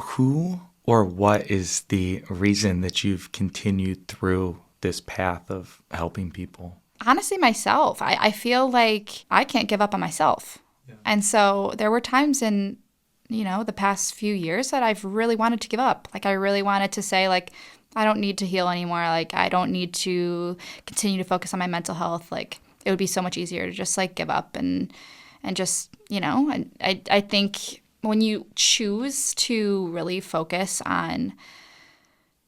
who or what is the reason that you've continued through this path of helping people? Honestly, myself. I feel like I can't give up on myself. Yeah. And so there were times in, the past few years that I've really wanted to give up. Like I really wanted to say like, I don't need to heal anymore. Like I don't need to continue to focus on my mental health. Like it would be so much easier to just like give up and just, and I think when you choose to really focus on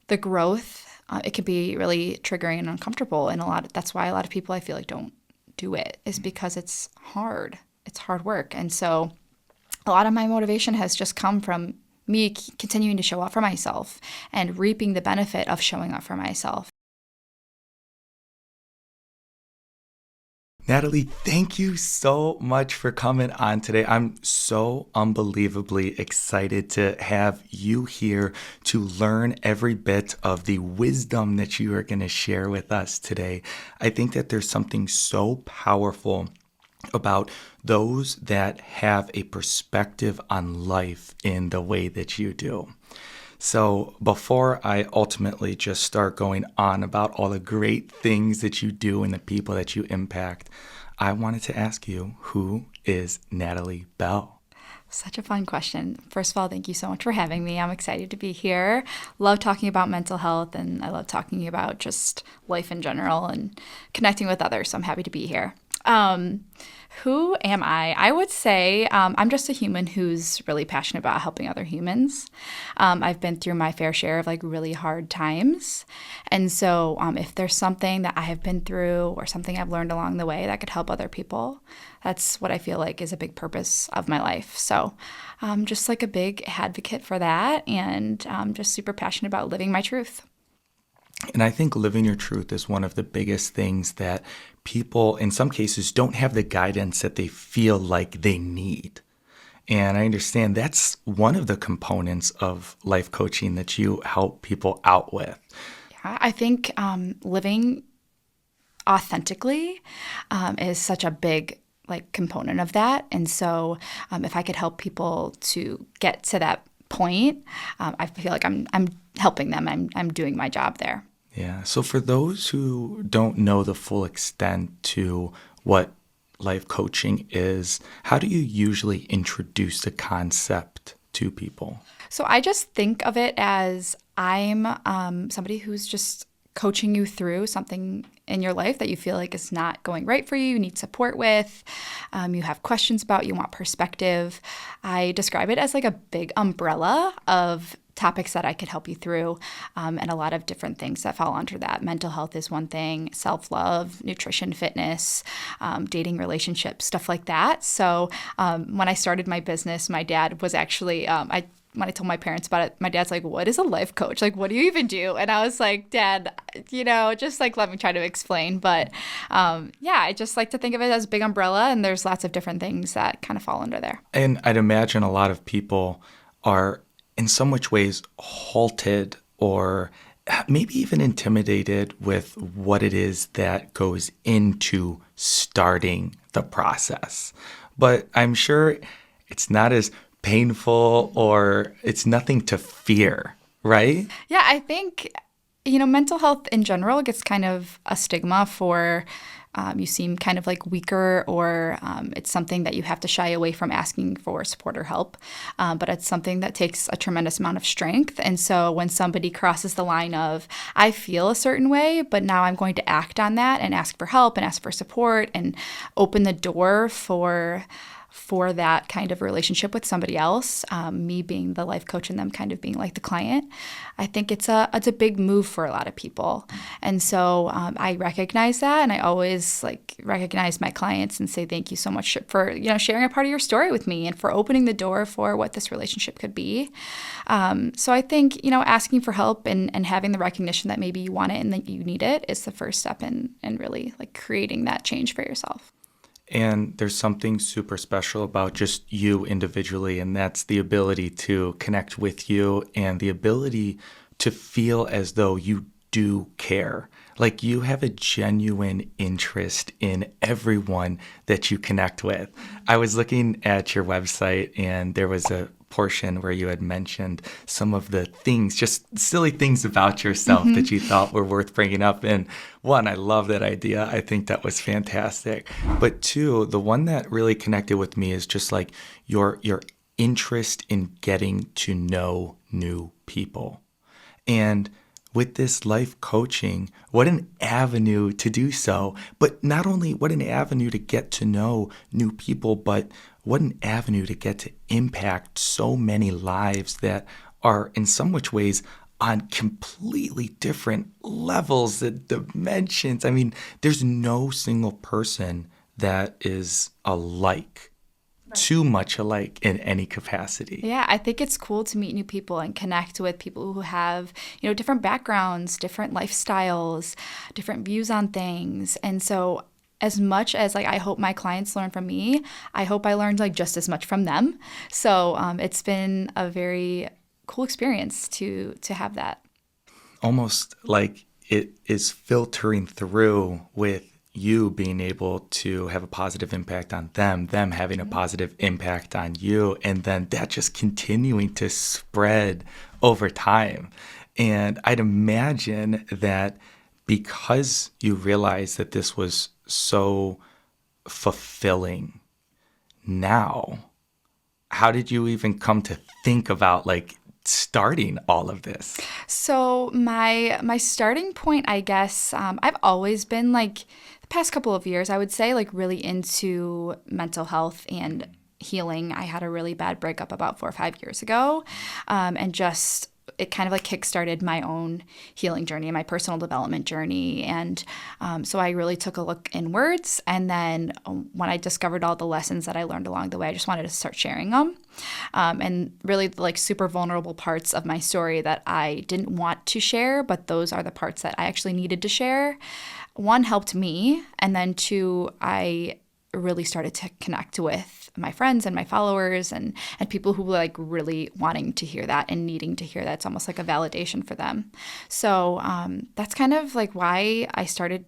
the growth, it can be really triggering and uncomfortable. And that's why a lot of people I feel like don't do it, is because it's hard. It's hard work. And so a lot of my motivation has just come from me continuing to show up for myself and reaping the benefit of showing up for myself. Natalie, thank you so much for coming on today. I'm so unbelievably excited to have you here to learn every bit of the wisdom that you are going to share with us today. I think that there's something so powerful about those that have a perspective on life in the way that you do. So before I ultimately just start going on about all the great things that you do and the people that you impact, I wanted to ask you, who is Natalie Bell? Such a fun question. First of all, thank you so much for having me. I'm excited to be here. Love talking about mental health, and I love talking about just life in general and connecting with others. So I'm happy to be here. Who am I? I would say I'm just a human who's really passionate about helping other humans. I've been through my fair share of like really hard times. And so if there's something that I have been through or something I've learned along the way that could help other people, that's what I feel like is a big purpose of my life. So I'm just like a big advocate for that, and I'm just super passionate about living my truth. And I think living your truth is one of the biggest things that people, in some cases, don't have the guidance that they feel like they need. And I understand that's one of the components of life coaching that you help people out with. Yeah, I think living authentically is such a big component of that. And so if I could help people to get to that point, I feel like I'm helping them. I'm doing my job there. Yeah. So for those who don't know the full extent to what life coaching is, how do you usually introduce the concept to people? So I just think of it as I'm somebody who's just coaching you through something in your life that you feel like is not going right for you, you need support with, you have questions about, you want perspective. I describe it as like a big umbrella of topics that I could help you through, and a lot of different things that fall under that. Mental health is one thing, self-love, nutrition, fitness, dating, relationships, stuff like that. So when I started my business, my dad was actually, when I told my parents about it, my dad's like, what is a life coach? Like, what do you even do? And I was like, Dad, just like, let me try to explain. But I just like to think of it as a big umbrella, and there's lots of different things that kind of fall under there. And I'd imagine a lot of people are in so much ways halted or maybe even intimidated with what it is that goes into starting the process. But I'm sure it's not as painful or it's nothing to fear, right? Yeah, I think, mental health in general gets kind of a stigma for you seem kind of like weaker, or it's something that you have to shy away from asking for support or help. But it's something that takes a tremendous amount of strength. And so when somebody crosses the line of, I feel a certain way, but now I'm going to act on that and ask for help and ask for support and open the door for that kind of relationship with somebody else, me being the life coach and them kind of being like the client, I think it's a big move for a lot of people. And so I recognize that, and I always recognize my clients and say thank you so much for sharing a part of your story with me and for opening the door for what this relationship could be. So I think asking for help and having the recognition that maybe you want it and that you need it is the first step in really creating that change for yourself. And there's something super special about just you individually, and that's the ability to connect with you and the ability to feel as though you do care. Like you have a genuine interest in everyone that you connect with. I was looking at your website and there was a portion where you had mentioned some of the things, just silly things about yourself that you thought were worth bringing up. And one, I love that idea. I think that was fantastic. But two, the one that really connected with me is just like your interest in getting to know new people. And with this life coaching, what an avenue to do so. But not only what an avenue to get to know new people, but what an avenue to get to impact so many lives that are in some which ways on completely different levels and dimensions. I mean, there's no single person that is alike, too much alike in any capacity. Yeah, I think it's cool to meet new people and connect with people who have, different backgrounds, different lifestyles, different views on things. And so as much as I hope my clients learn from me, I hope I learned just as much from them. So it's been a very cool experience to have that. Almost like it is filtering through with you being able to have a positive impact on them having a positive impact on you, and then that just continuing to spread over time. And I'd imagine that because you realized that this was so fulfilling now, how did you even come to think about starting all of this? So my starting point, I guess, I've always been the past couple of years, I would say, really into mental health and healing. I had a really bad breakup about 4 or 5 years ago, and just it kind of kickstarted my own healing journey, my personal development journey. And so I really took a look inwards. And then when I discovered all the lessons that I learned along the way, I just wanted to start sharing them. And really super vulnerable parts of my story that I didn't want to share, but those are the parts that I actually needed to share. One, helped me. And then two, I really started to connect with my friends and my followers and people who were really wanting to hear that and needing to hear that. It's almost like a validation for them. So that's kind of why I started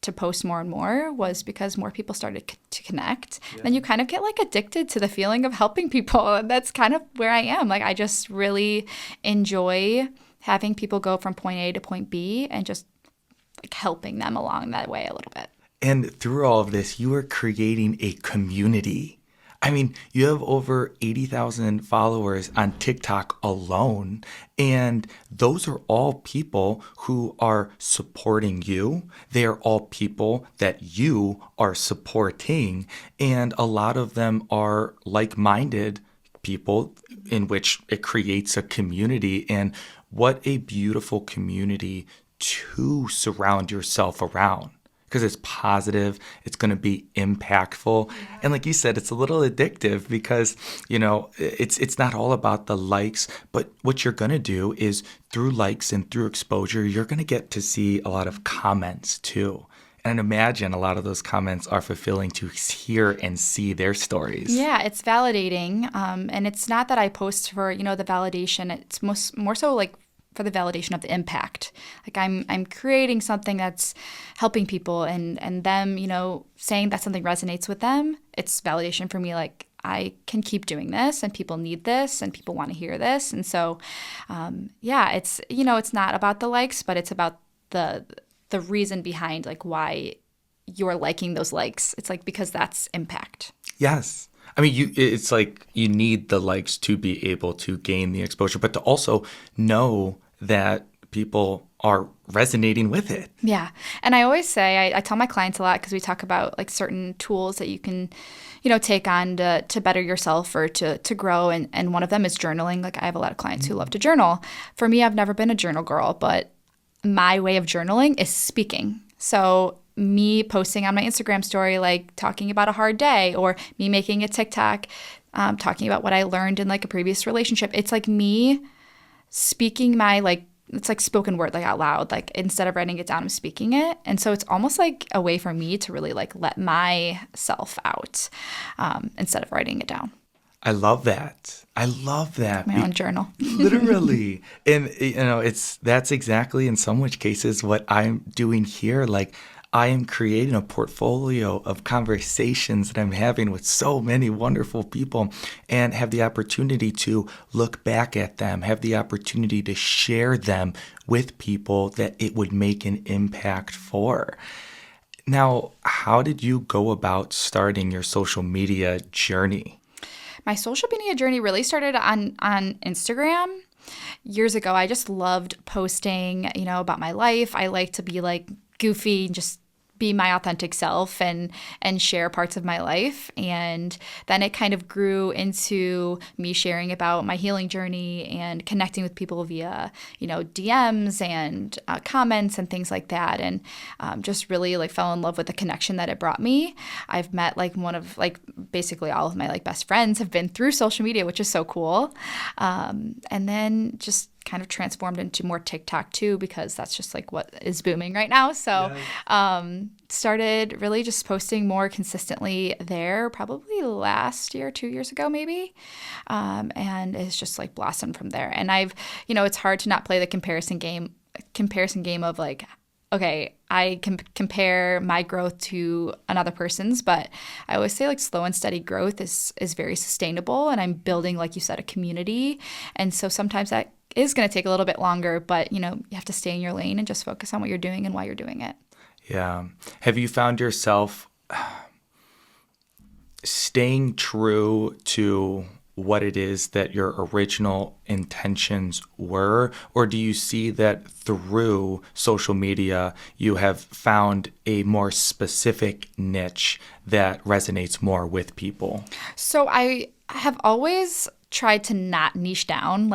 to post more and more, was because more people started to connect. Yeah. Then you kind of get addicted to the feeling of helping people. And that's kind of where I am. I just really enjoy having people go from point A to point B and just helping them along that way a little bit. And through all of this, you are creating a community. I mean, you have over 80,000 followers on TikTok alone, and those are all people who are supporting you. They are all people that you are supporting, and a lot of them are like-minded people in which it creates a community. And what a beautiful community to surround yourself around, because it's positive, it's going to be impactful. Yeah. And like you said, it's a little addictive because, it's not all about the likes, but what you're going to do is through likes and through exposure, you're going to get to see a lot of comments too. And imagine a lot of those comments are fulfilling to hear and see their stories. Yeah, it's validating. And it's not that I post for, the validation. It's more so for the validation of the impact. I'm creating something that's helping people and them, saying that something resonates with them. It's validation for me. I can keep doing this and people need this and people want to hear this. And so, it's, it's not about the likes, but it's about the reason behind why you're liking those likes. It's because that's impact. Yes. I mean, it's you need the likes to be able to gain the exposure, but to also know that people are resonating with it. Yeah. And I always say, I tell my clients a lot, because we talk about certain tools that you can, take on to better yourself or to grow. And one of them is journaling. I have a lot of clients who love to journal. For me, I've never been a journal girl, but my way of journaling is speaking. So me posting on my Instagram story, talking about a hard day, or me making a TikTok, talking about what I learned in a previous relationship. It's me speaking my it's spoken word out loud. Instead of writing it down, I'm speaking it. And so it's almost a way for me to really let myself out instead of writing it down. I love that. My own journal. Literally. And that's exactly in some which cases what I'm doing here. I am creating a portfolio of conversations that I'm having with so many wonderful people and have the opportunity to look back at them, have the opportunity to share them with people that it would make an impact for. Now, how did you go about starting your social media journey? My social media journey really started on Instagram. Years ago, I just loved posting, about my life. I like to be like goofy, just be my authentic self and share parts of my life. And then it kind of grew into me sharing about my healing journey and connecting with people via, DMs and comments and things like that. And just really like fell in love with the connection that it brought me. I've met basically all of my best friends have been through social media, which is so cool. And then just kind of transformed into more TikTok too, because that's just what is booming right now. So started really just posting more consistently there probably last year, 2 years ago maybe. And it's just blossomed from there. And I've, it's hard to not play the comparison game of okay, I can compare my growth to another person's, but I always say slow and steady growth is very sustainable. And I'm building, like you said, a community. And so sometimes that is going to take a little bit longer, but you have to stay in your lane and just focus on what you're doing and why you're doing it. Yeah. Have you found yourself staying true to what it is that your original intentions were? Or do you see that through social media, you have found a more specific niche that resonates more with people? So I have always tried to not niche down.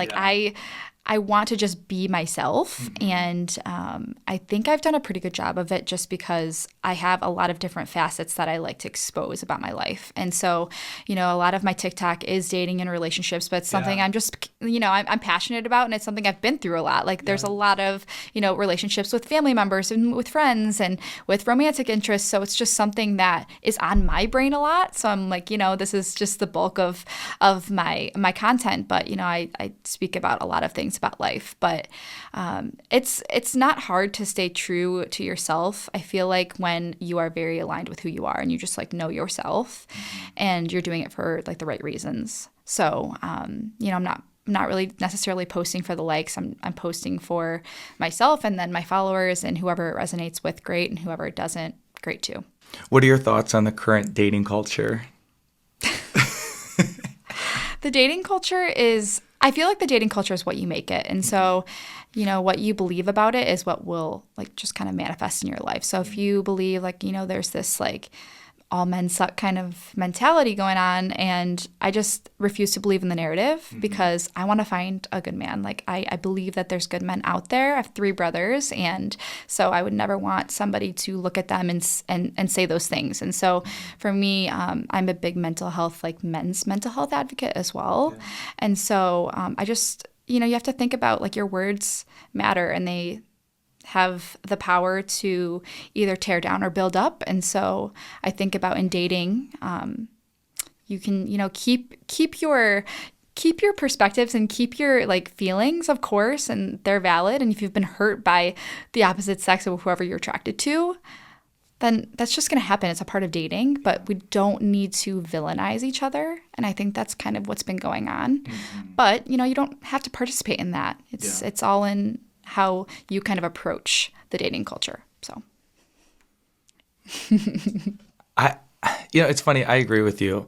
I want to just be myself. And I think I've done a pretty good job of it just because I have a lot of different facets that I like to expose about my life. And so, a lot of my TikTok is dating and relationships, but it's something I'm just, I'm passionate about, and it's something I've been through a lot. There's a lot of, relationships with family members and with friends and with romantic interests. So it's just something that is on my brain a lot. So I'm this is just the bulk of my content. But, I speak about a lot of things about life, but it's not hard to stay true to yourself. I feel like when you are very aligned with who you are and you just know yourself and you're doing it for the right reasons. So I'm not really necessarily posting for the likes. I'm posting for myself and then my followers, and whoever it resonates with, great, and whoever it doesn't, great too. What are your thoughts on the current dating culture? The dating culture is, I feel like the dating culture is what you make it. And so, what you believe about it is what will just kind of manifest in your life. So if you believe there's this all men suck kind of mentality going on, and I just refuse to believe in the narrative because I want to find a good man. I believe that there's good men out there. I have 3 brothers, and so I would never want somebody to look at them and say those things. And so for me, I'm a big mental health, men's mental health advocate as well. Yeah. And so I just, you have to think about your words matter, and they have the power to either tear down or build up. And so I think about in dating, you can, keep your perspectives and keep your feelings, of course, and they're valid. And if you've been hurt by the opposite sex or whoever you're attracted to, then that's just going to happen. It's a part of dating, but we don't need to villainize each other. And I think that's kind of what's been going on. But, you don't have to participate in that. It's all in how you kind of approach the dating culture. So it's funny. I agree with you,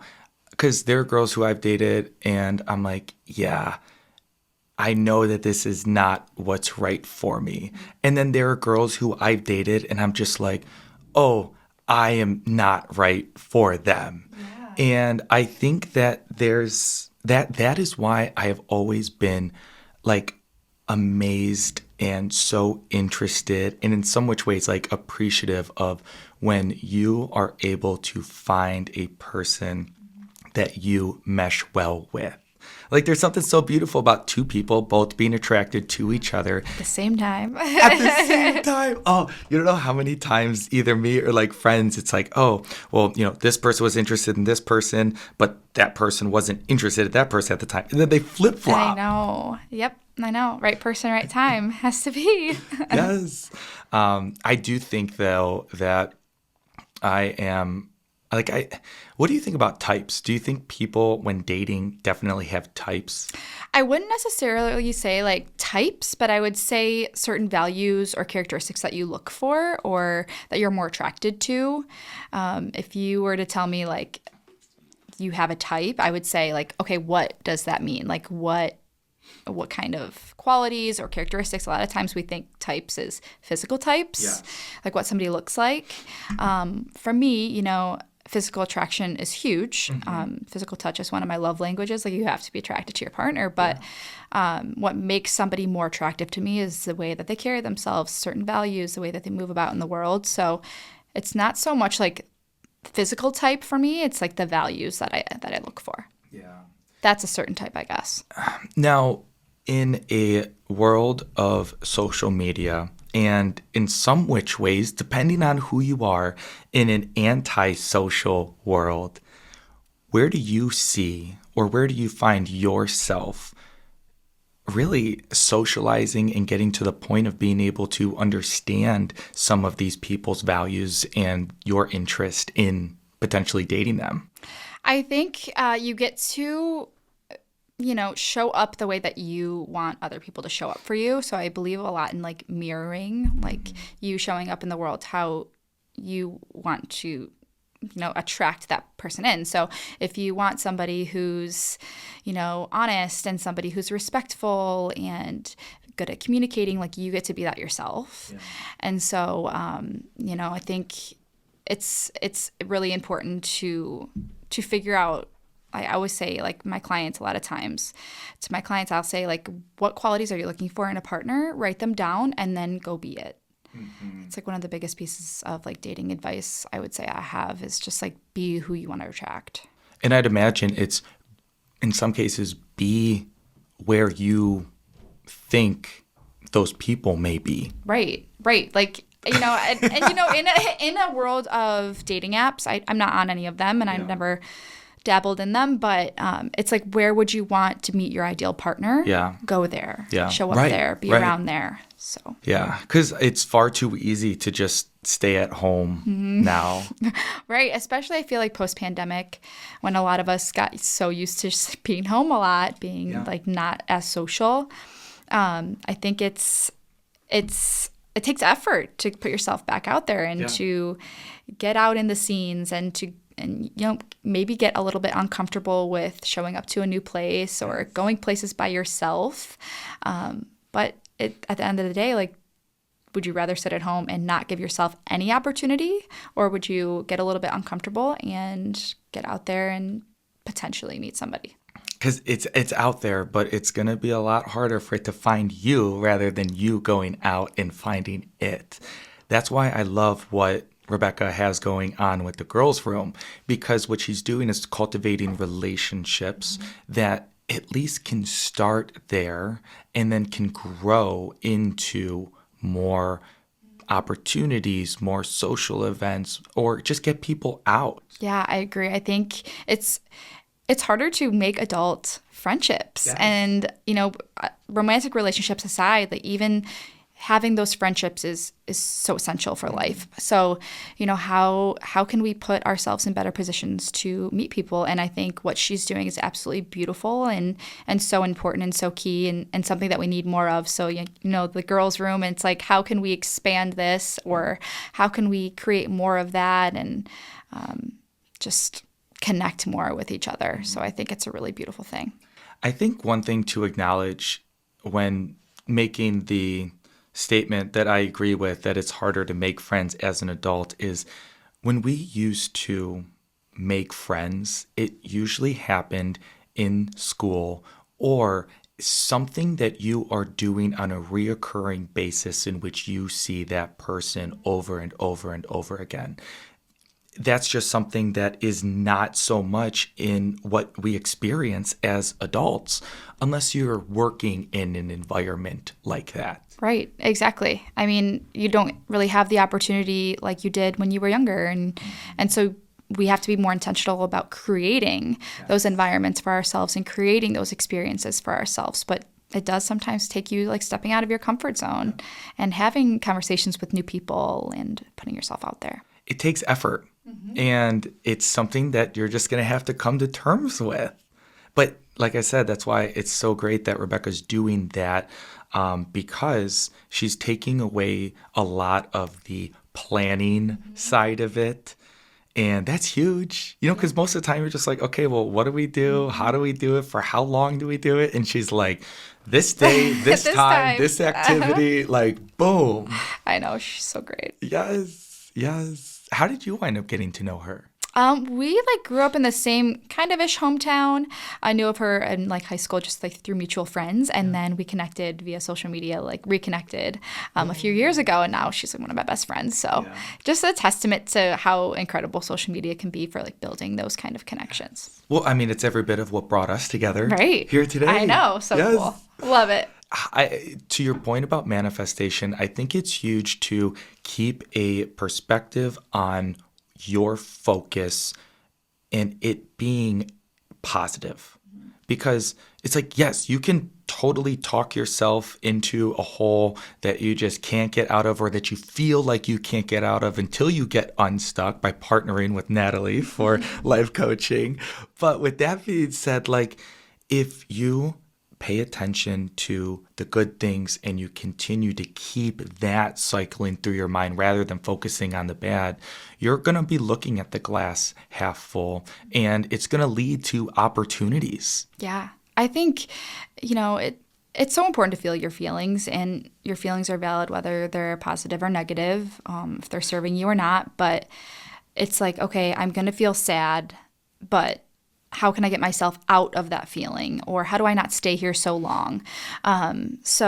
because there are girls who I've dated and I'm like, yeah, I know that this is not what's right for me. And then there are girls who I've dated and I'm just like, oh, I am not right for them. Yeah. And I think that that is why I have always been amazed and so interested, and in some which ways appreciative of when you are able to find a person that you mesh well with. There's something so beautiful about 2 people both being attracted to each other at the same time. At the same time. Oh, you don't know how many times either me or friends, it's oh, well, this person was interested in this person, but that person wasn't interested in that person at the time. And then they flip-flop. I know. Yep. I know. Right person, right time has to be. Yes. I do think though that I am like I what do you think about types? Do you think people when dating definitely have types? I wouldn't necessarily say like types, but I would say certain values or characteristics that you look for or that you're more attracted to. If you were to tell me like you have a type, I would say like, okay, what does that mean? Like what kind of qualities or characteristics? A lot of times we think types is physical types, like what somebody looks like. For me, physical attraction is huge. Physical touch is one of my love languages. Like you have to be attracted to your partner, but what makes somebody more attractive to me is the way that they carry themselves, certain values, the way that they move about in the world. So it's not so much like physical type for me. It's like the values that I look for. Yeah. That's a certain type, I guess. Now, in a world of social media, and in some which ways, depending on who you are, in an anti-social world, where do you see or where do you find yourself really socializing and getting to the point of being able to understand some of these people's values and your interest in potentially dating them? I think you get to show up the way that you want other people to show up for you. So I believe a lot in like mirroring, like you showing up in the world how you want to, attract that person in. So if you want somebody who's, honest and somebody who's respectful and good at communicating, like you get to be that yourself. Yeah. And so, I think it's really important to figure out. I always say, like, my clients, a lot of times, to my clients, I'll say, like, what qualities are you looking for in a partner? Write them down and then go be it. Mm-hmm. It's like one of the biggest pieces of like dating advice I would say I have is just like be who you want to attract. And I'd imagine it's, in some cases, be where you think those people may be. Right. Like, in a world of dating apps, I'm not on any of them and I've never dabbled in them, but it's like, where would you want to meet your ideal partner? Yeah. Go there. Yeah. Show up there. Be around there. So. Yeah. Because it's far too easy to just stay at home now. Right. Especially I feel like post-pandemic when a lot of us got so used to just being home a lot, being like not as social. I think it takes effort to put yourself back out there and to get out in the scenes and maybe get a little bit uncomfortable with showing up to a new place or going places by yourself. But at the end of the day, like, would you rather sit at home and not give yourself any opportunity, or would you get a little bit uncomfortable and get out there and potentially meet somebody? Because it's out there, but it's going to be a lot harder for it to find you rather than you going out and finding it. That's why I love what Rebecca has going on with the girls' room, because what she's doing is cultivating relationships that at least can start there and then can grow into more opportunities, more social events, or just get people out. Yeah, I agree. I think it's harder to make adult friendships. Yes. And, romantic relationships aside, like even having those friendships is so essential for life. So, how can we put ourselves in better positions to meet people? And I think what she's doing is absolutely beautiful and so important and so key and something that we need more of. So, the girls' room, it's like, how can we expand this, or how can we create more of that and just connect more with each other? So I think it's a really beautiful thing. I think one thing to acknowledge when making the statement that I agree with, that it's harder to make friends as an adult, is when we used to make friends, it usually happened in school or something that you are doing on a reoccurring basis in which you see that person over and over and over again. That's just something that is not so much in what we experience as adults, unless you're working in an environment like that. Right, exactly. I mean, you don't really have the opportunity like you did when you were younger. And so we have to be more intentional about creating those environments for ourselves and creating those experiences for ourselves. But it does sometimes take you like stepping out of your comfort zone and having conversations with new people and putting yourself out there. It takes effort, and it's something that you're just going to have to come to terms with. But like I said, that's why it's so great that Rebecca's doing that, because she's taking away a lot of the planning side of it. And that's huge, because most of the time you're just like, okay, well, what do we do? How do we do it? For how long do we do it? And she's like, this day, this time, this activity, like, boom. I know. She's so great. Yes, yes. How did you wind up getting to know her? We like grew up in the same kind of ish hometown. I knew of her in like high school just like through mutual friends, and then we connected via social media, like reconnected a few years ago, and now she's like one of my best friends. So just a testament to how incredible social media can be for like building those kind of connections. Well, I mean, it's every bit of what brought us together Right. here today. I know. So cool. Love it. To your point about manifestation, I think it's huge to keep a perspective on your focus and it being positive, because it's like, yes, you can totally talk yourself into a hole that you just can't get out of, or that you feel like you can't get out of until you get unstuck by partnering with Natalie for life coaching. But with that being said, like, if you pay attention to the good things and you continue to keep that cycling through your mind rather than focusing on the bad, you're going to be looking at the glass half full, and it's going to lead to opportunities. Yeah. I think, it's so important to feel your feelings, and your feelings are valid whether they're positive or negative, if they're serving you or not. But it's like, okay, I'm going to feel sad, but how can I get myself out of that feeling? Or how do I not stay here so long? It's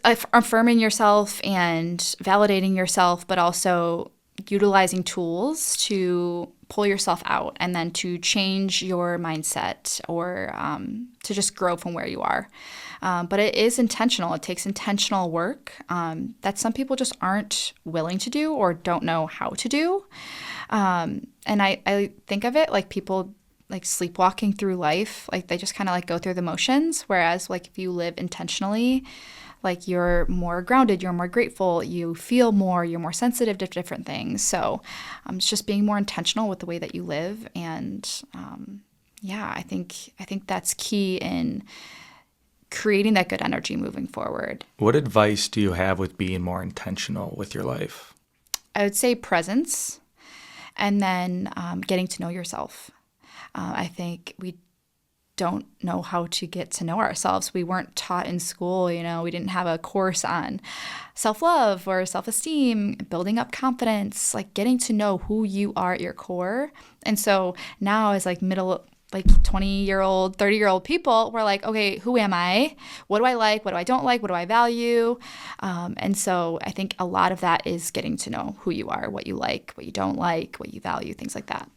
affirming yourself and validating yourself, but also utilizing tools to pull yourself out and then to change your mindset, or to just grow from where you are. But it is intentional. It takes intentional work that some people just aren't willing to do or don't know how to do. And I think of it like people like sleepwalking through life, like they just kind of like go through the motions. Whereas like if you live intentionally, like you're more grounded, you're more grateful, you feel more, you're more sensitive to different things. So it's just being more intentional with the way that you live. And I think that's key in creating that good energy moving forward. What advice do you have with being more intentional with your life? I would say presence, and then getting to know yourself. I think we don't know how to get to know ourselves. We weren't taught in school, we didn't have a course on self-love or self-esteem, building up confidence, like getting to know who you are at your core. And so now as like 20-year-old, 30-year-old people, we're like, okay, who am I? What do I like? What do I don't like? What do I value? And so I think a lot of that is getting to know who you are, what you like, what you don't like, what you value, things like that.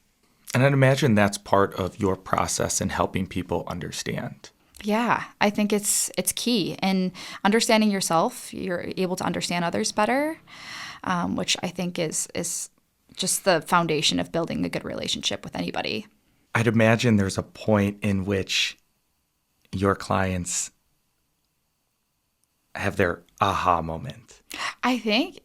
And I'd imagine that's part of your process in helping people understand. Yeah, I think it's key. In understanding yourself, you're able to understand others better, which I think is just the foundation of building a good relationship with anybody. I'd imagine there's a point in which your clients have their aha moment. I think,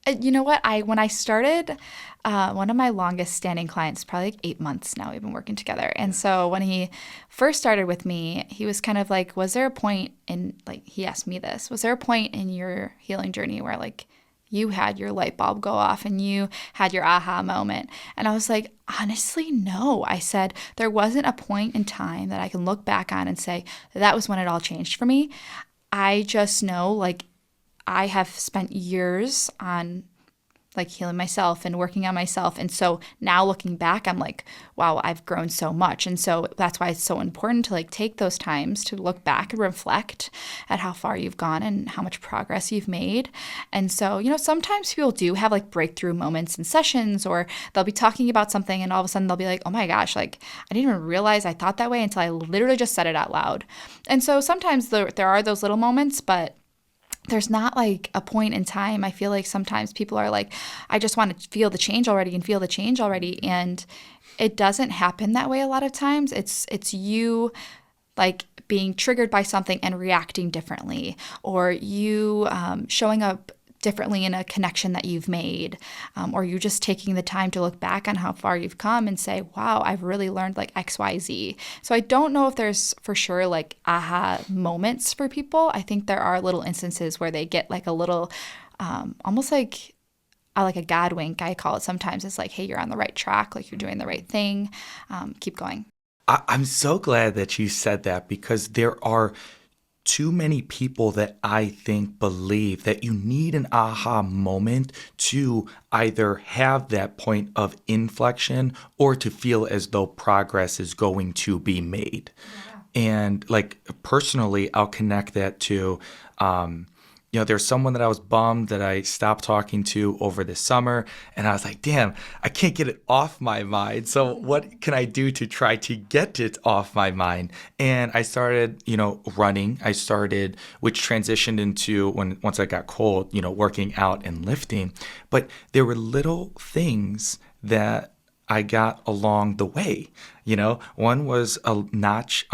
you know what? When I started, one of my longest standing clients, probably like 8 months now, we've been working together. And so when he first started with me, he was kind of like, was there a point in, like, he asked me this, was there a point in your healing journey where like you had your light bulb go off and you had your aha moment? And I was like, honestly, no. I said, there wasn't a point in time that I can look back on and say, that was when it all changed for me. I just know, like, I have spent years on like healing myself and working on myself. And so now looking back, I'm like, wow, I've grown so much. And so that's why it's so important to like take those times to look back and reflect at how far you've gone and how much progress you've made. And so, sometimes people do have like breakthrough moments in sessions, or they'll be talking about something and all of a sudden they'll be like, oh my gosh, like I didn't even realize I thought that way until I literally just said it out loud. And so sometimes there are those little moments, but there's not like a point in time. I feel like sometimes people are like, I just want to feel the change already and feel the change already. And it doesn't happen that way a lot of times. It's you like being triggered by something and reacting differently, or you showing up differently in a connection that you've made, or you just taking the time to look back on how far you've come and say, wow, I've really learned like XYZ. So I don't know if there's for sure like aha moments for people. I think there are little instances where they get like a little almost like a God wink, I call it sometimes. It's like, hey, you're on the right track, like you're doing the right thing. Keep going. I'm so glad that you said that because there are too many people that I think believe that you need an aha moment to either have that point of inflection or to feel as though progress is going to be made. And like personally, I'll connect that to, there's someone that I was bummed that I stopped talking to over the summer. And I was like, damn, I can't get it off my mind. So what can I do to try to get it off my mind? And I started, running. Which transitioned into once I got cold, working out and lifting. But there were little things that I got along the way. One was a notch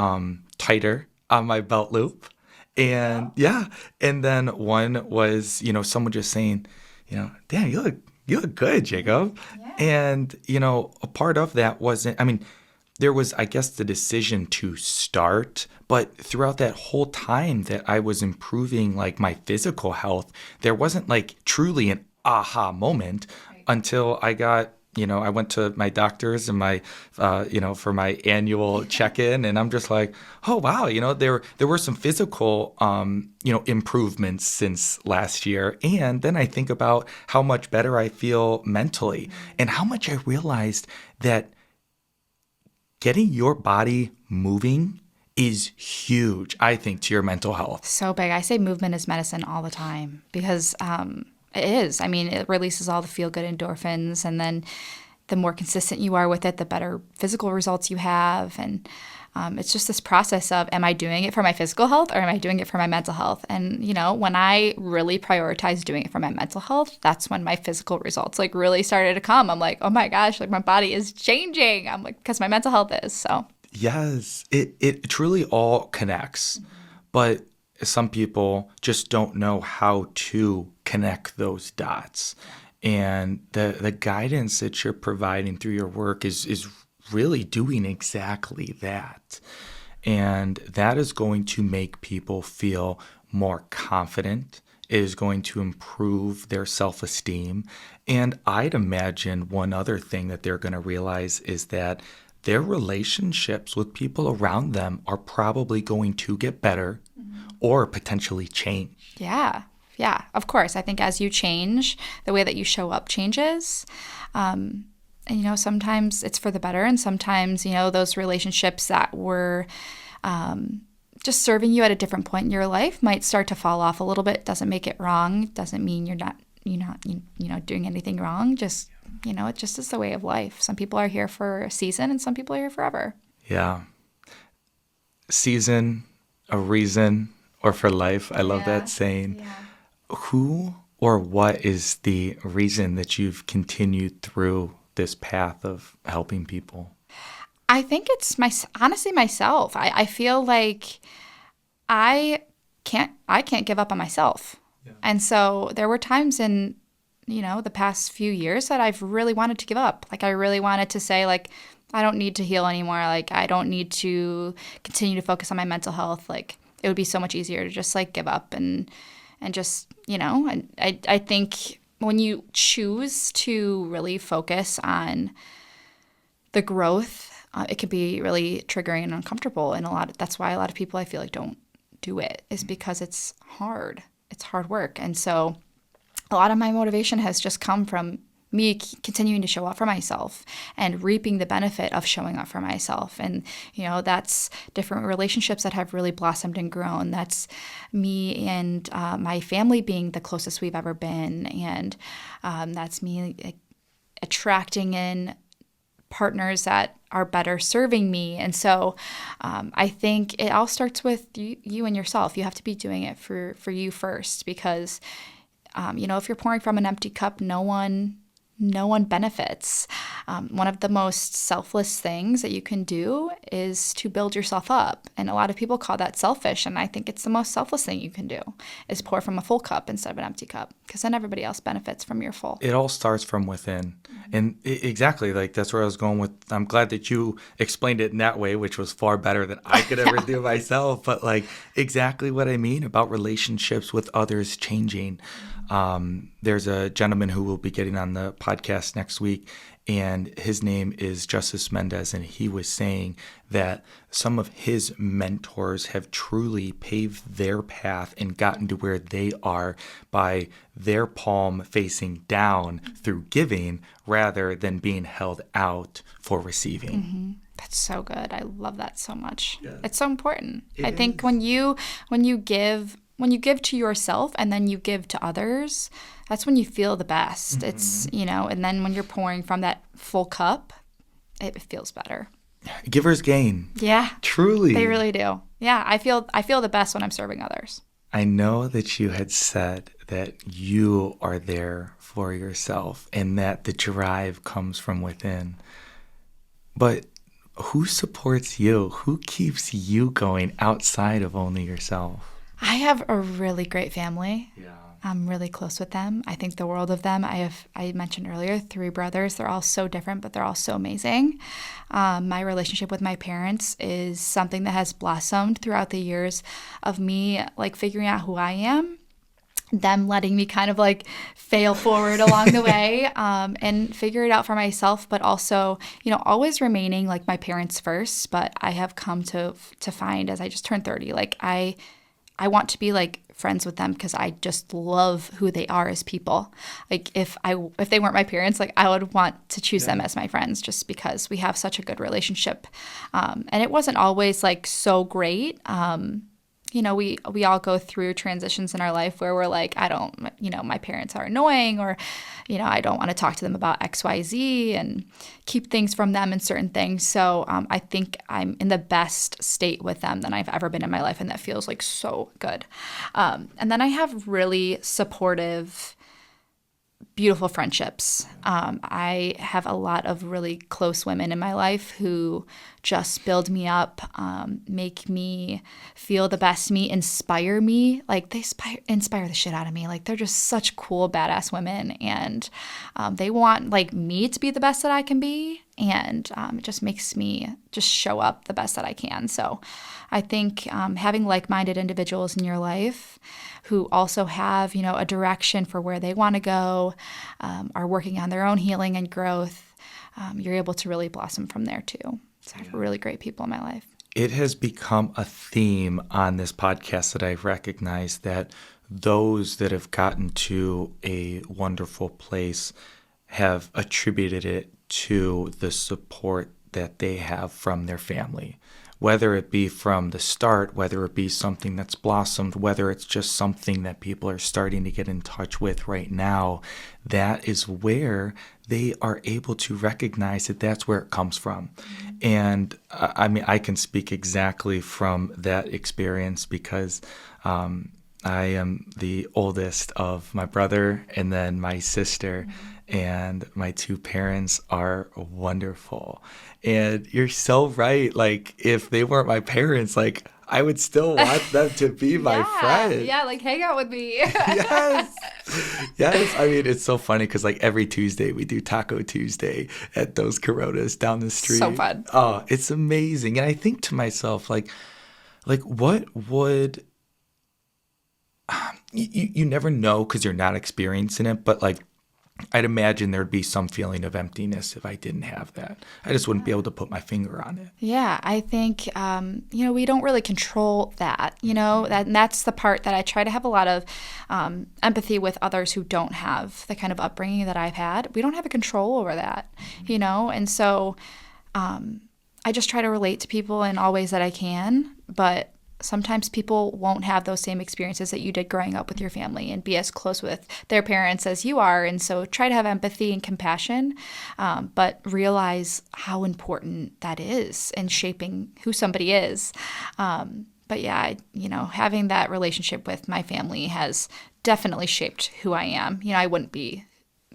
tighter on my belt loop. And yeah, and then one was, someone just saying, damn, you look good, Jacob. Yeah. And, a part of that wasn't, there was, I guess, the decision to start, but throughout that whole time that I was improving like my physical health, there wasn't like truly an aha moment until I got I went to my doctors and my, for my annual check-in, and I'm just like, oh wow, there were some physical, improvements since last year, and then I think about how much better I feel mentally, and how much I realized that getting your body moving is huge, I think, to your mental health. So big. I say movement is medicine all the time because it is. It releases all the feel-good endorphins, and then the more consistent you are with it, the better physical results you have. And it's just this process of, am I doing it for my physical health or am I doing it for my mental health? And, when I really prioritize doing it for my mental health, that's when my physical results like really started to come. I'm like, oh my gosh, like my body is changing. I'm like, because my mental health is. So yes, it truly all connects. But some people just don't know how to connect those dots. And the guidance that you're providing through your work is really doing exactly that. And that is going to make people feel more confident. It is going to improve their self-esteem. And I'd imagine one other thing that they're going to realize is that their relationships with people around them are probably going to get better or potentially change. Yeah. Yeah, of course. I think as you change, the way that you show up changes. And, sometimes it's for the better. And sometimes, those relationships that were just serving you at a different point in your life might start to fall off a little bit. Doesn't make it wrong. Doesn't mean you're not doing anything wrong. Just, it just is the way of life. Some people are here for a season and some people are here forever. Yeah. Season, a reason, or for life. I love that saying. Yeah. Who or what is the reason that you've continued through this path of helping people? I think it's honestly myself. I feel like I can't give up on myself. Yeah. And so there were times in, the past few years that I've really wanted to give up. Like I really wanted to say like, I don't need to heal anymore. Like I don't need to continue to focus on my mental health. Like it would be so much easier to just like give up and just, and I think when you choose to really focus on the growth, it can be really triggering and uncomfortable. And that's why a lot of people I feel like don't do it, is because it's hard. It's hard work. And so a lot of my motivation has just come from me continuing to show up for myself and reaping the benefit of showing up for myself. And, that's different relationships that have really blossomed and grown. That's me and my family being the closest we've ever been. And that's me attracting in partners that are better serving me. And so I think it all starts with you and yourself. You have to be doing it for you first, because, if you're pouring from an empty cup, no one no one benefits. One of the most selfless things that you can do is to build yourself up. And a lot of people call that selfish. And I think it's the most selfless thing you can do is pour from a full cup instead of an empty cup, because then everybody else benefits from your full. It all starts from within. And exactly, like that's where I was going with. I'm glad that you explained it in that way, which was far better than I could ever do myself. But like exactly what I mean about relationships with others changing. There's a gentleman who will be getting on the podcast next week, and his name is Justice Mendez, and he was saying that some of his mentors have truly paved their path and gotten to where they are by their palm facing down through giving rather than being held out for receiving. Mm-hmm. That's so good. I love that so much. Yeah. It's so important. I It think is. when you give to yourself and then you give to others, that's when you feel the best. It's, and then when you're pouring from that full cup, it feels better. Givers gain. Yeah. Truly. They really do. Yeah, I feel the best when I'm serving others. I know that you had said that you are there for yourself and that the drive comes from within. But who supports you? Who keeps you going outside of only yourself? I have a really great family. Yeah. I'm really close with them. I think the world of them. I mentioned earlier, 3 brothers. They're all so different, but they're all so amazing. My relationship with my parents is something that has blossomed throughout the years of me like figuring out who I am, them letting me kind of like fail forward along the way and figure it out for myself, but also, always remaining like my parents first. But I have come to find, as I just turned 30, like I want to be like friends with them because I just love who they are as people. Like if they weren't my parents, like I would want to choose them as my friends just because we have such a good relationship. And it wasn't always like so great. We all go through transitions in our life where we're like, my parents are annoying, or, I don't want to talk to them about X, Y, Z and keep things from them and certain things. So I think I'm in the best state with them than I've ever been in my life. And that feels like so good. And then I have really supportive, beautiful friendships. I have a lot of really close women in my life who just build me up, make me feel the best me, inspire me. Like they inspire the shit out of me. Like they're just such cool, badass women. And they want like me to be the best that I can be. And it just makes me just show up the best that I can. So I think having like-minded individuals in your life who also have, a direction for where they want to go, are working on their own healing and growth, you're able to really blossom from there too. So I have really great people in my life. It has become a theme on this podcast that I've recognized that those that have gotten to a wonderful place have attributed it to the support that they have from their family, whether it be from the start, whether it be something that's blossomed, whether it's just something that people are starting to get in touch with right now. That is where they are able to recognize that that's where it comes from. And I can speak exactly from that experience because I am the oldest of my brother and then my sister. And my 2 parents are wonderful. And you're so right. Like, if they weren't my parents, like, I would still want them to be my friend. Yeah, like hang out with me. Yes. Yes. I mean, it's so funny because, like, every Tuesday we do Taco Tuesday at those Coronas down the street. So fun. Oh, it's amazing. And I think to myself, like what would... You never know because you're not experiencing it, but, like, I'd imagine there'd be some feeling of emptiness if I didn't have that. I just wouldn't be able to put my finger on it. Yeah, I think, we don't really control that, and that's the part that I try to have a lot of empathy with others who don't have the kind of upbringing that I've had. We don't have a control over that, and so I just try to relate to people in all ways that I can, but sometimes people won't have those same experiences that you did growing up with your family and be as close with their parents as you are. And so try to have empathy and compassion, but realize how important that is in shaping who somebody is. But yeah, having that relationship with my family has definitely shaped who I am. I wouldn't be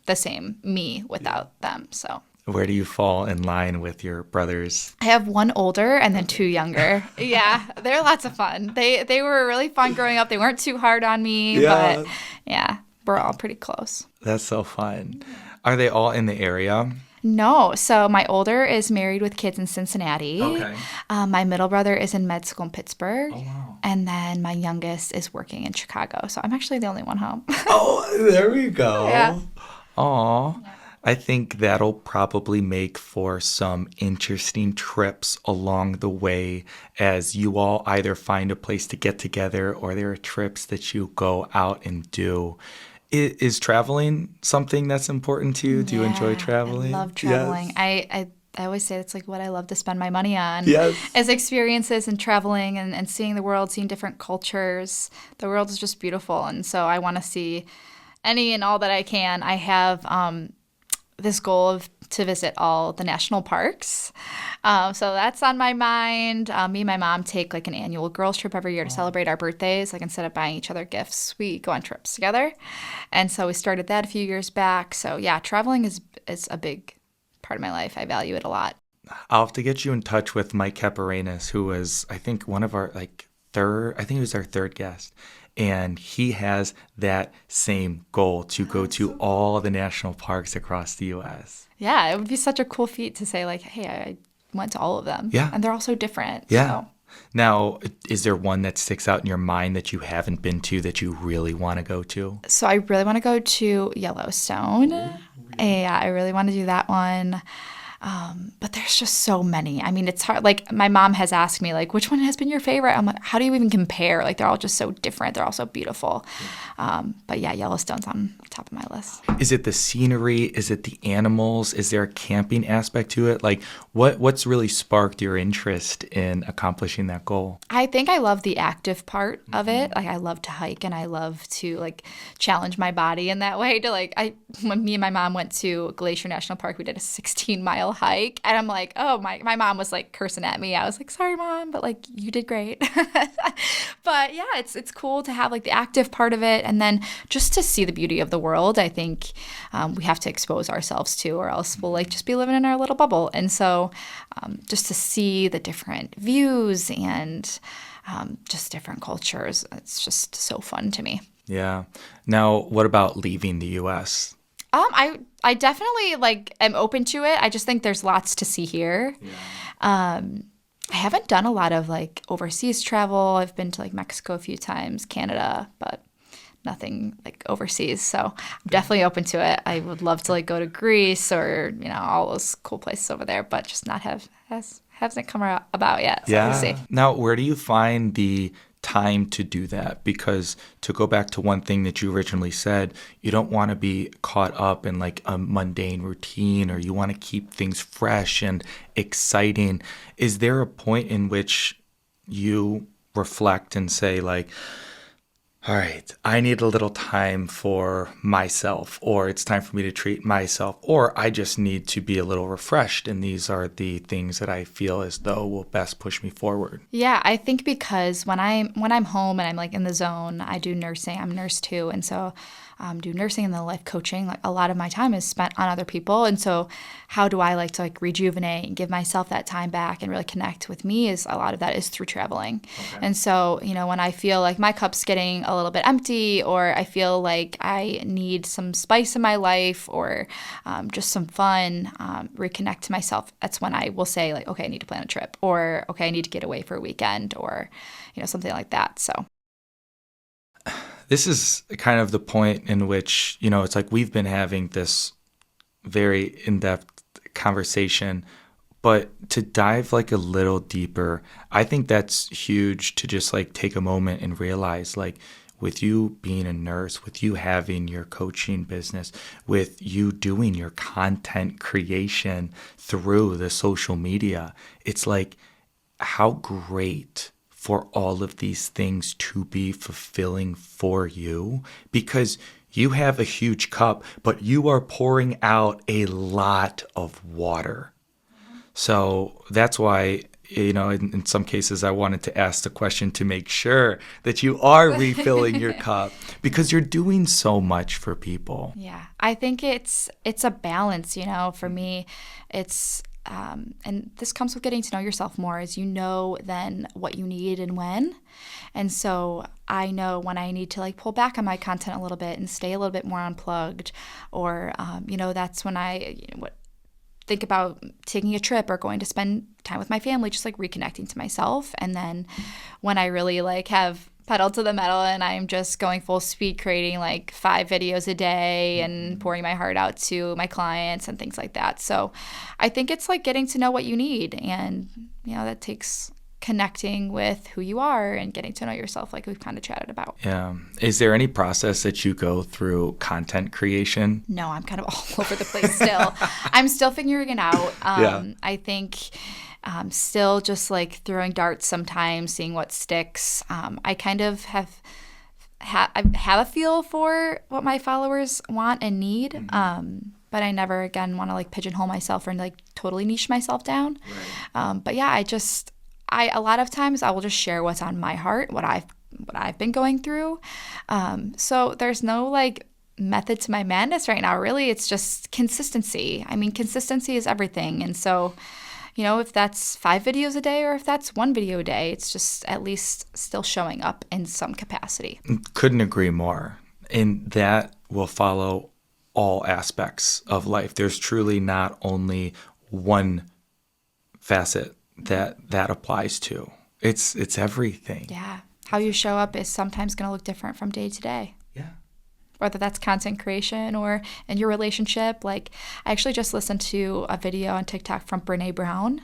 the same me without them. So Where do you fall in line with your brothers? I have one older and then two younger. Yeah, they're lots of fun. They were really fun growing up. They weren't too hard on me, Yeah. but yeah, we're all pretty close. That's so fun. Are they all in the area? No, so my older is married with kids in Cincinnati. Okay. My middle brother is in med school in Pittsburgh. Oh, wow. And then my youngest is working in Chicago. So I'm actually the only one home. Oh, there we go. Yeah. Aw. I think that'll probably make for some interesting trips along the way as you all either find a place to get together or there are trips that you go out and do. Is traveling something that's important to you? Do you enjoy traveling? I love traveling. Yes. I always say it's like what I love to spend my money on. Yes. Is experiences and traveling and seeing the world, seeing different cultures. The world is just beautiful. And so I want to see any and all that I can. I have this goal to visit all the national parks. So that's on my mind. Me and my mom take like an annual girls trip every year to celebrate our birthdays. Like instead of buying each other gifts, we go on trips together. And so we started that a few years back. So yeah, traveling is a big part of my life. I value it a lot. I'll have to get you in touch with Mike Caparenas, who was, I think, one of our he was our third guest. And he has that same goal to go to all the national parks across the U.S. Yeah, it would be such a cool feat to say like, hey, I went to all of them. Yeah. And they're all so different. Yeah. So. Now, is there one that sticks out in your mind that you haven't been to that you really want to go to? So I really want to go to Yellowstone. Yeah, I really want to do that one. But there's just so many. I mean, it's hard. Like my mom has asked me, like, which one has been your favorite? I'm like, how do you even compare? Like they're all just so different. They're all so beautiful. But yeah, Yellowstone's on top of my list. Is it the scenery? Is it the animals? Is there a camping aspect to it? Like what's really sparked your interest in accomplishing that goal? I think I love the active part of it. Like I love to hike and I love to like challenge my body in that way to when me and my mom went to Glacier National Park, we did a 16-mile hike and I'm like, oh, my mom was like cursing at me. I was like, sorry, Mom, but like you did great. But yeah, it's cool to have like the active part of it and then just to see the beauty of the world. I think we have to expose ourselves to or else we'll like just be living in our little bubble. And so just to see the different views and just different cultures, it's just so fun to me. Yeah. Now, what about leaving the U.S.? I definitely like am open to it. I just think there's lots to see here. Yeah. I haven't done a lot of like overseas travel. I've been to like Mexico a few times, Canada, but nothing like overseas. So I'm definitely open to it. I would love to like go to Greece or, all those cool places over there, but just hasn't come about yet. So we'll see. Now, where do you find the time to do that? Because to go back to one thing that you originally said, you don't want to be caught up in like a mundane routine or you want to keep things fresh and exciting. Is there a point in which you reflect and say like, all right, I need a little time for myself, or it's time for me to treat myself, or I just need to be a little refreshed, and these are the things that I feel as though will best push me forward? Yeah, I think because when I'm home and I'm like in the zone, I do nursing. I'm a nurse too, and so do nursing and then life coaching. Like a lot of my time is spent on other people, and so how do I like to like rejuvenate and give myself that time back and really connect with me? Is a lot of that is through traveling. Okay. And so when I feel like my cup's getting a little bit empty, or I feel like I need some spice in my life, or just some fun, reconnect to myself. That's when I will say like, okay, I need to plan a trip, or okay, I need to get away for a weekend, or something like that. So. This is kind of the point in which, it's like we've been having this very in-depth conversation, but to dive like a little deeper, I think that's huge to just like take a moment and realize like with you being a nurse, with you having your coaching business, with you doing your content creation through the social media, it's like how great for all of these things to be fulfilling for you, because you have a huge cup, but you are pouring out a lot of water. So that's why, in some cases, I wanted to ask the question to make sure that you are refilling your cup because you're doing so much for people. Yeah, I think it's a balance, for me. It's and this comes with getting to know yourself more, as you know then what you need and when. And so I know when I need to like pull back on my content a little bit and stay a little bit more unplugged, or that's when I think about taking a trip or going to spend time with my family, just like reconnecting to myself. And then when I really like have pedal to the metal and I'm just going full speed, creating like 5 videos a day and pouring my heart out to my clients and things like that. So I think it's like getting to know what you need, and that takes connecting with who you are and getting to know yourself, like we've kind of chatted about. Yeah. Is there any process that you go through content creation? No, I'm kind of all over the place still. I'm still figuring it out. I think still just like throwing darts sometimes, seeing what sticks. I kind of have a feel for what my followers want and need, but I never again want to like pigeonhole myself or like totally niche myself down. Right. But yeah, a lot of times I will just share what's on my heart, what I've been going through. So there's no like method to my madness right now. Really, it's just consistency. I mean, consistency is everything. And so, if that's 5 videos a day or if that's 1 video a day, it's just at least still showing up in some capacity. Couldn't agree more. And that will follow all aspects of life. There's truly not only one facet that applies to. It's everything. Yeah. How you show up is sometimes going to look different from day to day. Yeah. Whether that's content creation or in your relationship. Like, I actually just listened to a video on TikTok from Brene Brown,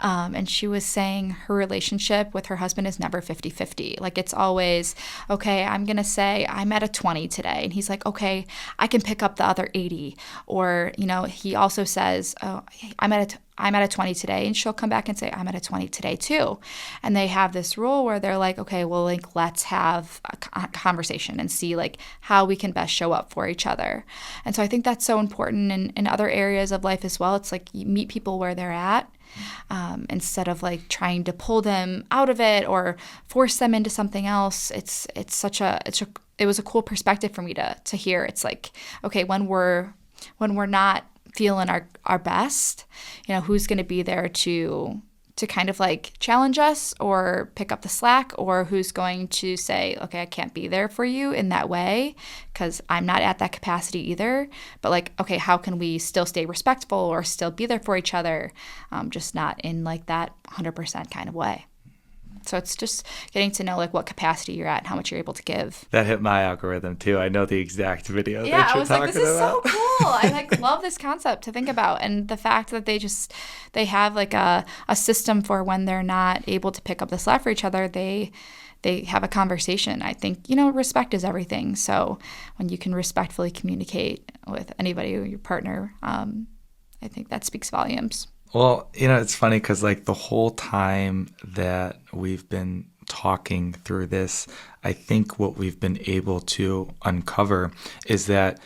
and she was saying her relationship with her husband is never 50-50. Like, it's always, okay, I'm going to say I'm at a 20 today. And he's like, okay, I can pick up the other 80. Or, he also says, oh, I'm at a 20 today, and she'll come back and say, I'm at a 20 today too. And they have this rule where they're like, okay, well, like, let's have a conversation and see like how we can best show up for each other. And so I think that's so important in other areas of life as well. It's like you meet people where they're at, instead of like trying to pull them out of it or force them into something else. It was a cool perspective for me to hear. It's like, okay, when we're not feeling our best, who's going to be there to kind of like challenge us or pick up the slack, or who's going to say, okay, I can't be there for you in that way because I'm not at that capacity either. But like, okay, how can we still stay respectful or still be there for each other, just not in like that 100% kind of way. So it's just getting to know like what capacity you're at and how much you're able to give. That hit my algorithm too. I know the exact video that you're I was talking like, this is about. so cool. I like love this concept to think about, and the fact that they have like a system for when they're not able to pick up the slack for each other, they have a conversation. I think, respect is everything. So when you can respectfully communicate with anybody or your partner, I think that speaks volumes. Well, it's funny because like the whole time that we've been talking through this, I think what we've been able to uncover is that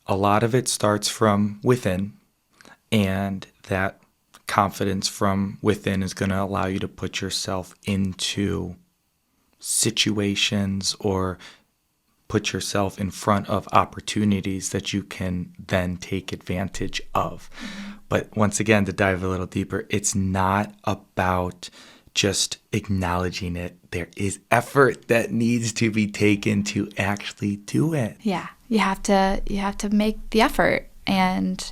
a lot of it starts from within, and that confidence from within is going to allow you to put yourself into situations or put yourself in front of opportunities that you can then take advantage of. But once again, to dive a little deeper, it's not about just acknowledging it. There is effort that needs to be taken to actually do it. Yeah, you have to make the effort. And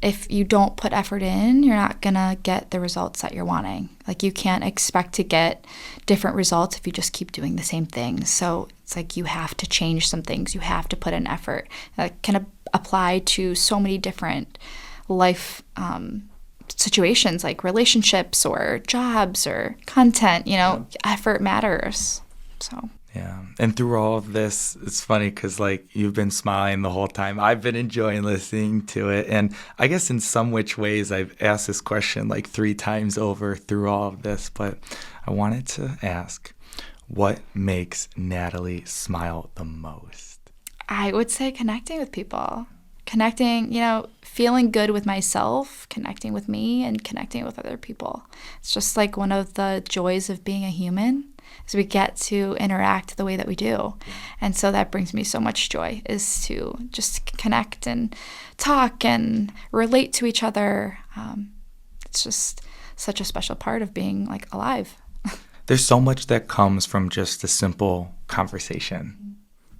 if you don't put effort in, you're not going to get the results that you're wanting. Like, you can't expect to get different results if you just keep doing the same thing. So it's like you have to change some things. You have to put in effort. That can apply to so many different life situations, like relationships or jobs or content. Effort matters. So. Yeah. And through all of this, it's funny because like you've been smiling the whole time. I've been enjoying listening to it. And I guess in some which ways I've asked this question like 3 times over through all of this. But I wanted to ask, what makes Natalie smile the most? I would say connecting with people. connecting, feeling good with myself, connecting with me, and connecting with other people. It's just like one of the joys of being a human is we get to interact the way that we do. And so that brings me so much joy, is to just connect and talk and relate to each other. It's just such a special part of being like alive. There's so much that comes from just a simple conversation.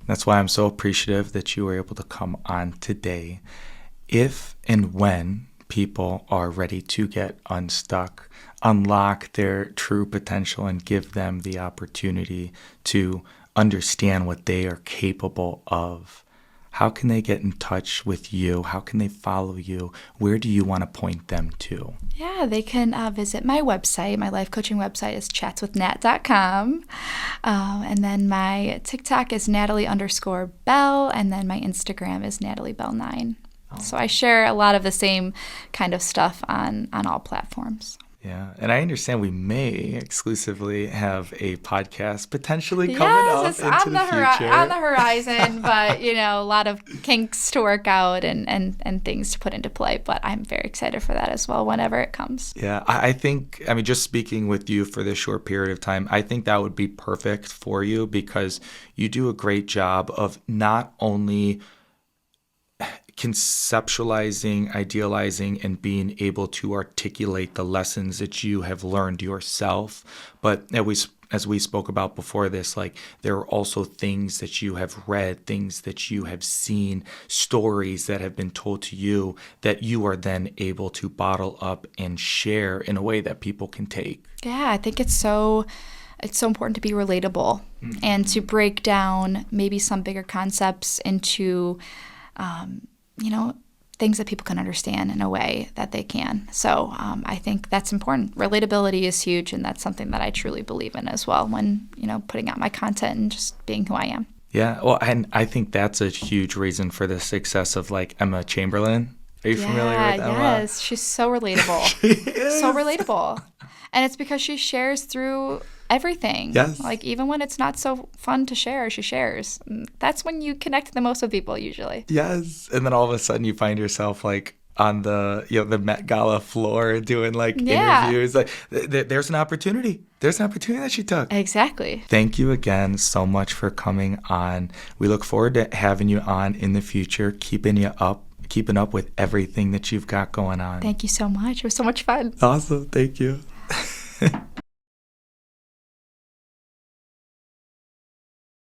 That's why I'm so appreciative that you were able to come on today. If and when people are ready to get unstuck, unlock their true potential, and give them the opportunity to understand what they are capable of, how can they get in touch with you? How can they follow you? Where do you want to point them to? Yeah, they can visit my website. My life coaching website is chatswithnat.com. And then my TikTok is Natalie_Bell. And then my Instagram is NatalieBell9. So I share a lot of the same kind of stuff on all platforms. Yeah, and I understand we may exclusively have a podcast potentially coming up into the future. On the horizon, but a lot of kinks to work out and things to put into play. But I'm very excited for that as well whenever it comes. Yeah, I think, just speaking with you for this short period of time, I think that would be perfect for you because you do a great job of not only conceptualizing, idealizing, and being able to articulate the lessons that you have learned yourself. But as we spoke about before this, like there are also things that you have read, things that you have seen, stories that have been told to you that you are then able to bottle up and share in a way that people can take. Yeah, I think it's so important to be relatable and to break down maybe some bigger concepts into things that people can understand in a way that they can. So I think that's important. Relatability is huge, and that's something that I truly believe in as well when, putting out my content and just being who I am. Yeah, well, and I think that's a huge reason for the success of like Emma Chamberlain. Are you familiar with Emma? Yes, she's so relatable. So relatable. And it's because she shares through everything. Yes. Like even when it's not so fun to share, she shares. That's when you connect the most with people usually. Yes. And then all of a sudden you find yourself like on the the Met Gala floor doing like interviews. Like there's an opportunity. There's an opportunity that she took. Exactly. Thank you again so much for coming on. We look forward to having you on in the future, keeping up with everything that you've got going on. Thank you so much. It was so much fun. Awesome. Thank you.